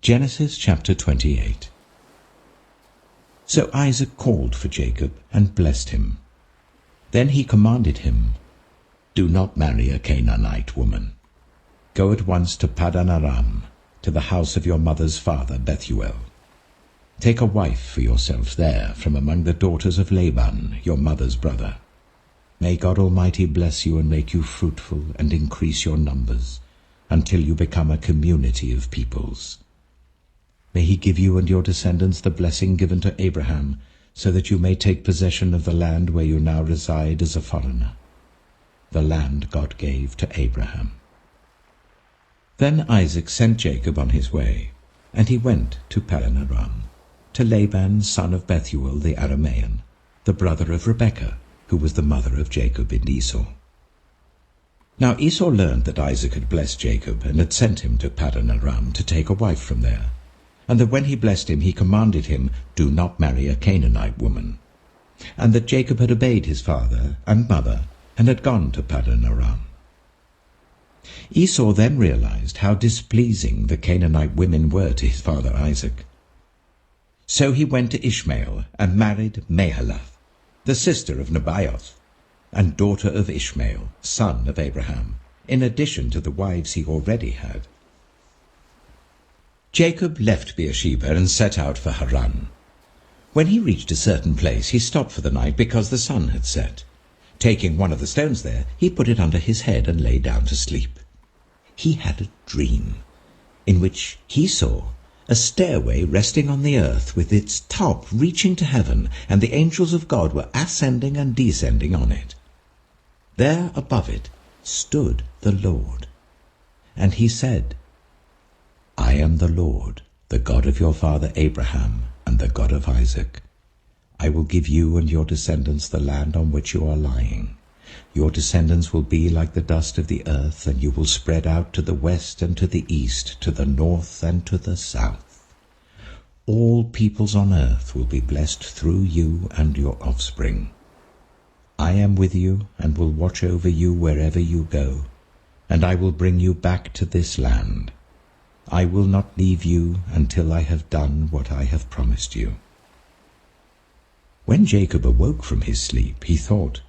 Genesis chapter 28. So Isaac called for Jacob and blessed him. Then he commanded him, "Do not marry a Canaanite woman. Go at once to Paddan Aram, to the house of your mother's father Bethuel. Take a wife for yourself there from among the daughters of Laban, your mother's brother. May God Almighty bless you and make you fruitful and increase your numbers, until you become a community of peoples. May he give you and your descendants the blessing given to Abraham, so that you may take possession of the land where you now reside as a foreigner, the land God gave to Abraham." Then Isaac sent Jacob on his way, and he went to Paddan Aram, to Laban son of Bethuel the Aramean, the brother of Rebekah, who was the mother of Jacob and Esau. Now Esau learned that Isaac had blessed Jacob, and had sent him to Paddan Aram to take a wife from there, and that when he blessed him he commanded him, "Do not marry a Canaanite woman," and that Jacob had obeyed his father and mother, and had gone to Paddan Aram. Esau then realized how displeasing the Canaanite women were to his father Isaac. So he went to Ishmael and married Mahalath, the sister of Nebaioth, and daughter of Ishmael, son of Abraham, in addition to the wives he already had. Jacob left Beersheba and set out for Haran. When he reached a certain place, he stopped for the night because the sun had set. Taking one of the stones there, he put it under his head and lay down to sleep. He had a dream, in which he saw a stairway resting on the earth with its top reaching to heaven, and the angels of God were ascending and descending on it. There above it stood the Lord, and he said, "I am the Lord, the God of your father Abraham and the God of Isaac. I will give you and your descendants the land on which you are lying. Your descendants will be like the dust of the earth, and you will spread out to the west and to the east, to the north and to the south. All peoples on earth will be blessed through you and your offspring. I am with you and will watch over you wherever you go, and I will bring you back to this land. I will not leave you until I have done what I have promised you." When Jacob awoke from his sleep, he thought,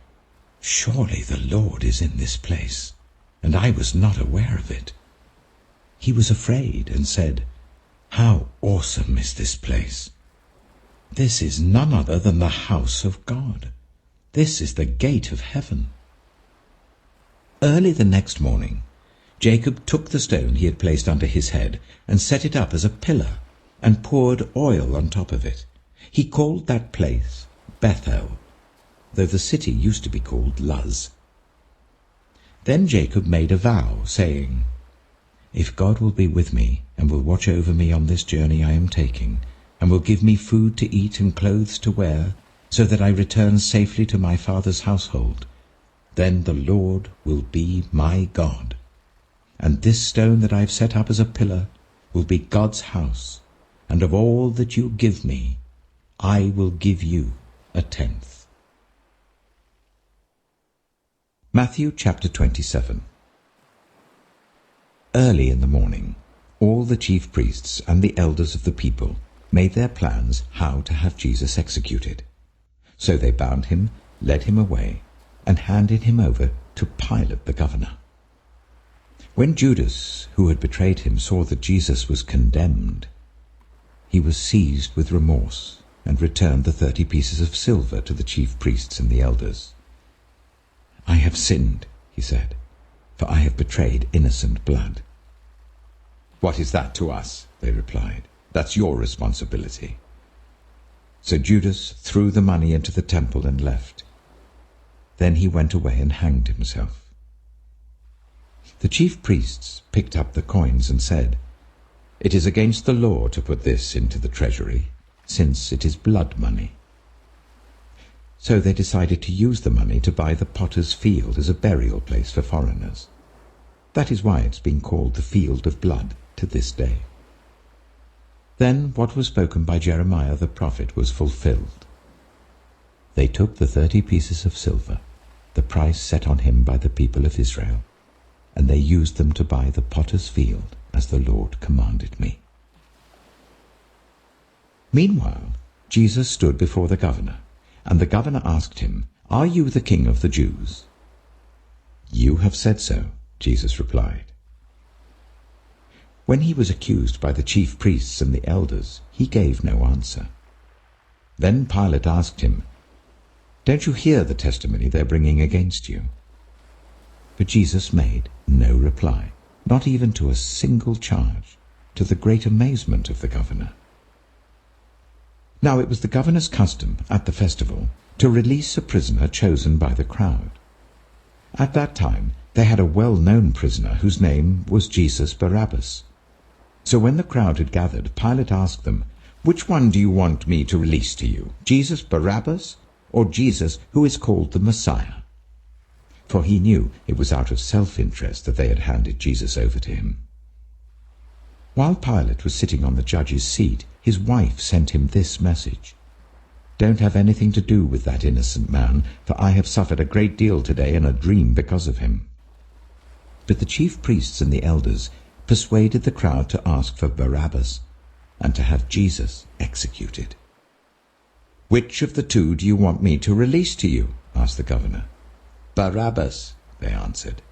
"Surely the Lord is in this place, and I was not aware of it." He was afraid and said, "How awesome is this place! This is none other than the house of God. This is the gate of heaven." Early the next morning, Jacob took the stone he had placed under his head and set it up as a pillar, and poured oil on top of it. He called that place Bethel, though the city used to be called Luz. Then Jacob made a vow, saying, "If God will be with me, and will watch over me on this journey I am taking, and will give me food to eat and clothes to wear, so that I return safely to my father's household, then the Lord will be my God. And this stone that I have set up as a pillar will be God's house, and of all that you give me, I will give you a tenth." Matthew chapter 27. Early in the morning, all the chief priests and the elders of the people made their plans how to have Jesus executed. So they bound him, led him away, and handed him over to Pilate the governor. When Judas, who had betrayed him, saw that Jesus was condemned, he was seized with remorse and returned the 30 pieces of silver to the chief priests and the elders. "I have sinned," he said, "for I have betrayed innocent blood." "What is that to us?" they replied. "That's your responsibility." So Judas threw the money into the temple and left. Then he went away and hanged himself. The chief priests picked up the coins and said, "It is against the law to put this into the treasury, since it is blood money." So they decided to use the money to buy the potter's field as a burial place for foreigners. That is why it's been called the Field of Blood to this day. Then what was spoken by Jeremiah the prophet was fulfilled. They took the 30 pieces of silver, the price set on him by the people of Israel, and they used them to buy the potter's field as the Lord commanded me. Meanwhile, Jesus stood before the governor, and the governor asked him, "Are you the king of the Jews?" "You have said so," Jesus replied. When he was accused by the chief priests and the elders, he gave no answer. Then Pilate asked him, "Don't you hear the testimony they're bringing against you?" But Jesus made no reply, not even to a single charge, to the great amazement of the governor. Now it was the governor's custom at the festival to release a prisoner chosen by the crowd. At that time they had a well-known prisoner whose name was Jesus Barabbas. So when the crowd had gathered, Pilate asked them, "Which one do you want me to release to you, Jesus Barabbas or Jesus who is called the Messiah?" For he knew it was out of self-interest that they had handed Jesus over to him. While Pilate was sitting on the judge's seat, his wife sent him this message: "Don't have anything to do with that innocent man, for I have suffered a great deal today in a dream because of him." But the chief priests and the elders persuaded the crowd to ask for Barabbas and to have Jesus executed. "Which of the two do you want me to release to you?" asked the governor. "Barabbas," they answered.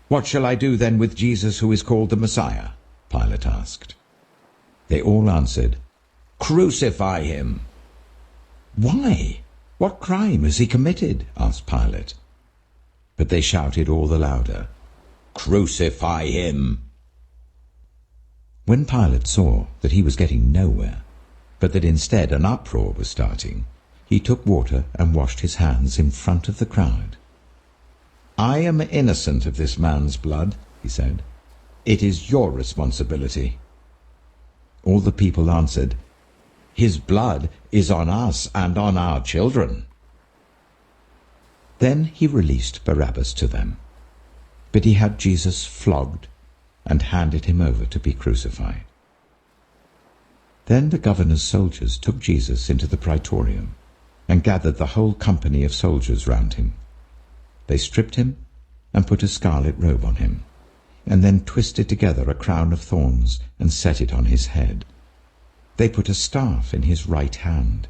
"What shall I do then with Jesus who is called the Messiah?" Pilate asked. They all answered, "Crucify him." "Why? What crime has he committed?" asked Pilate. But they shouted all the louder, "Crucify him!" When Pilate saw that he was getting nowhere, but that instead an uproar was starting, he took water and washed his hands in front of the crowd. "I am innocent of this man's blood," he said. "It is your responsibility." All the people answered, "His blood is on us and on our children." Then he released Barabbas to them, but he had Jesus flogged and handed him over to be crucified. Then the governor's soldiers took Jesus into the praetorium and gathered the whole company of soldiers round him. They stripped him and put a scarlet robe on him, and then twisted together a crown of thorns and set it on his head. They put a staff in his right hand.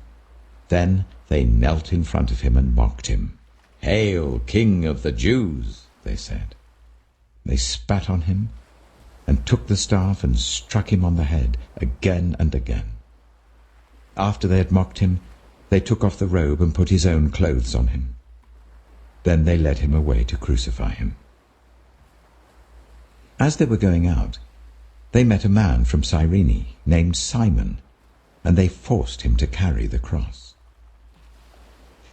Then they knelt in front of him and mocked him. "Hail, King of the Jews!" they said. They spat on him and took the staff and struck him on the head again and again. After they had mocked him, they took off the robe and put his own clothes on him. Then they led him away to crucify him. As they were going out, they met a man from Cyrene named Simon, and they forced him to carry the cross.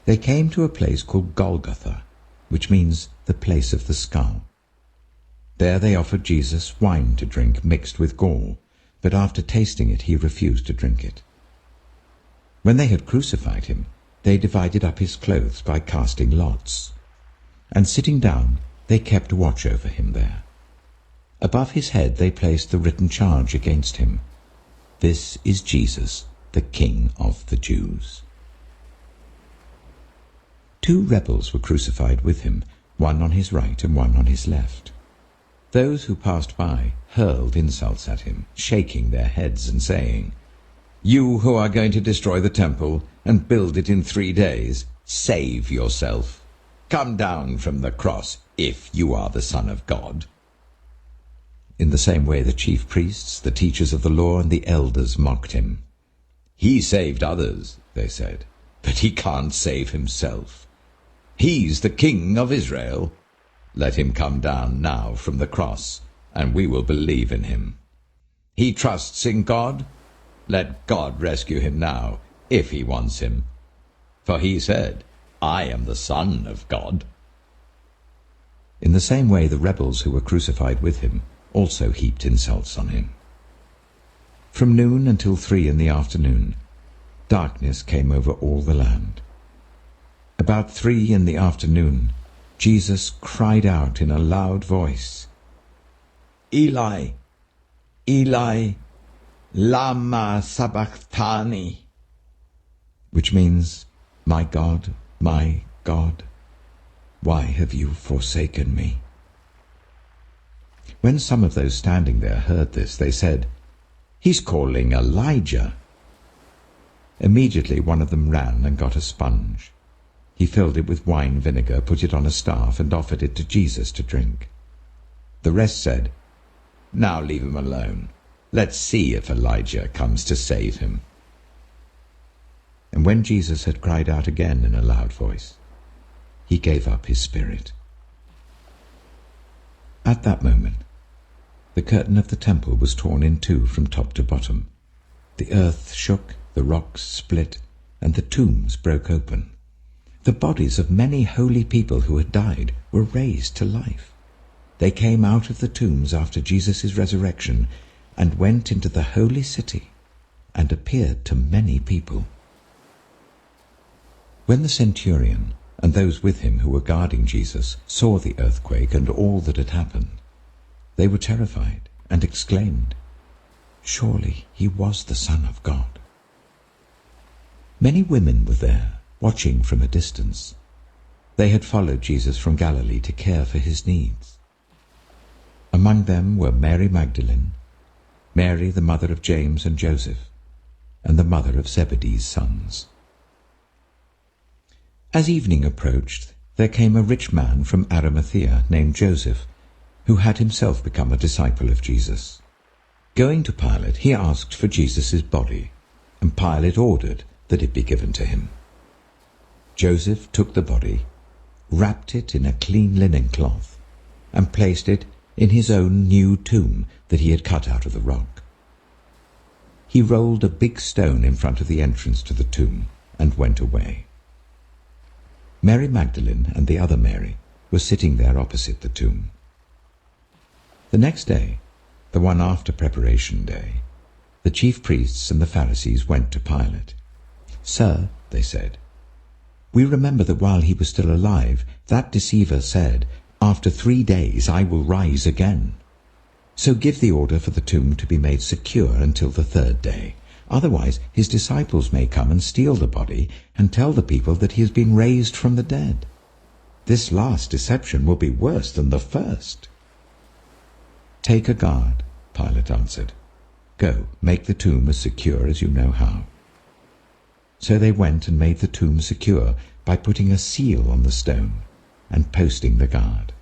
They came to a place called Golgotha, which means the place of the skull. There they offered Jesus wine to drink mixed with gall, but after tasting it he refused to drink it. When they had crucified him, they divided up his clothes by casting lots, and sitting down they kept watch over him there. Above his head they placed the written charge against him: "This is Jesus, the King of the Jews." 2 rebels were crucified with him, one on his right and one on his left. Those who passed by hurled insults at him, shaking their heads and saying, "You who are going to destroy the temple and build it in 3 days, save yourself. Come down from the cross if you are the Son of God." In the same way the chief priests, the teachers of the law, and the elders mocked him. "He saved others," they said, "but he can't save himself. He's the King of Israel. Let him come down now from the cross, and we will believe in him. He trusts in God. Let God rescue him now, if he wants him. For he said, 'I am the Son of God.'" In the same way the rebels who were crucified with him also heaped insults on him. From noon until 3 in the afternoon, darkness came over all the land. About 3 in the afternoon, Jesus cried out in a loud voice, "Eli, Eli, lama sabachthani," which means, my God, why have you forsaken me?" When some of those standing there heard this, they said, "He's calling Elijah." Immediately one of them ran and got a sponge. He filled it with wine vinegar, put it on a staff, and offered it to Jesus to drink. The rest said, "Now leave him alone. Let's see if Elijah comes to save him." And when Jesus had cried out again in a loud voice, he gave up his spirit. At that moment, the curtain of the temple was torn in two from top to bottom. The earth shook, the rocks split, and the tombs broke open. The bodies of many holy people who had died were raised to life. They came out of the tombs after Jesus' resurrection and went into the holy city and appeared to many people. When the centurion and those with him who were guarding Jesus saw the earthquake and all that had happened, they were terrified and exclaimed, "Surely he was the Son of God." Many women were there, watching from a distance. They had followed Jesus from Galilee to care for his needs. Among them were Mary Magdalene, Mary the mother of James and Joseph, and the mother of Zebedee's sons. As evening approached, there came a rich man from Arimathea named Joseph, who had himself become a disciple of Jesus. Going to Pilate, he asked for Jesus' body, and Pilate ordered that it be given to him. Joseph took the body, wrapped it in a clean linen cloth, and placed it in his own new tomb that he had cut out of the rock. He rolled a big stone in front of the entrance to the tomb and went away. Mary Magdalene and the other Mary were sitting there opposite the tomb. The next day, the one after Preparation Day, the chief priests and the Pharisees went to Pilate. "Sir," they said, "we remember that while he was still alive, that deceiver said, 'After 3 days I will rise again.' So give the order for the tomb to be made secure until the 3rd day. Otherwise his disciples may come and steal the body and tell the people that he has been raised from the dead. This last deception will be worse than the first." "Take a guard," Pilate answered. "Go, make the tomb as secure as you know how." So they went and made the tomb secure by putting a seal on the stone and posting the guard.